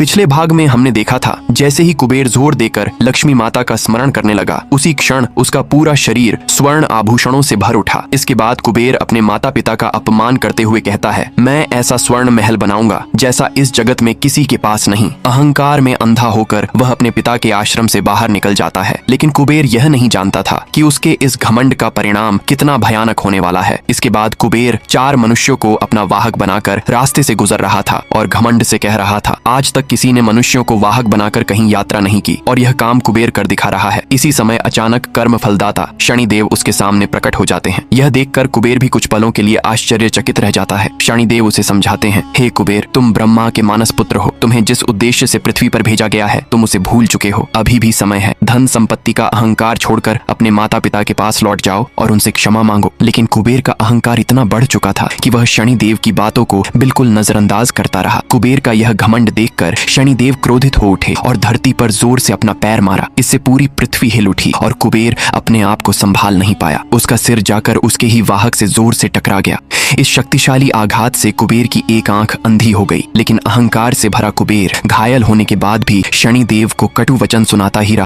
पिछले भाग में हमने देखा था जैसे ही कुबेर जोर देकर लक्ष्मी माता का स्मरण करने लगा, उसी क्षण उसका पूरा शरीर स्वर्ण आभूषणों से भर उठा। इसके बाद कुबेर अपने माता पिता का अपमान करते हुए कहता है, मैं ऐसा स्वर्ण महल बनाऊंगा जैसा इस जगत में किसी के पास नहीं। अहंकार में अंधा होकर वह अपने पिता के आश्रम से बाहर निकल जाता है, लेकिन कुबेर यह नहीं जानता था कि उसके इस घमंड का परिणाम कितना भयानक होने वाला है। इसके बाद कुबेर 4 मनुष्यों को अपना वाहक बनाकर रास्ते से गुजर रहा था और घमंड से कह रहा था, आज तक किसी ने मनुष्यों को वाहक बनाकर कहीं यात्रा नहीं की और यह काम कुबेर कर दिखा रहा है। इसी समय अचानक कर्म फलदाता शनिदेव उसके सामने प्रकट हो जाते हैं। यह देखकर कुबेर भी कुछ पलों के लिए आश्चर्यचकित रह जाता है। शनिदेव उसे समझाते हैं, हे कुबेर, तुम ब्रह्मा के मानस पुत्र हो। तुम्हें जिस उद्देश्य से पृथ्वी पर भेजा गया है तुम उसे भूल चुके हो। अभी भी समय है। धन संपत्ति का अहंकार छोड़कर अपने माता पिता के पास लौट जाओ और उनसे क्षमा मांगो। लेकिन कुबेर का अहंकार इतना बढ़ चुका था कि वह शनिदेव की बातों को बिल्कुल नजरअंदाज करता रहा। कुबेर का यह घमंड देखकर शनिदेव क्रोधित हो उठे और धरती पर जोर से अपना पैर मारा। इससे पूरी पृथ्वी हिल उठी और कुबेर अपने आप को संभाल नहीं पाया। उसका सिर जाकर उसके ही वाहक से जोर से टकरा गया। इस शक्तिशाली आघात से कुबेर की एक आंख अंधी हो गई, लेकिन अहंकार से भरा कुबेर घायल होने के बाद भी शनिदेव को कटु वचन सुनाता ही रहा।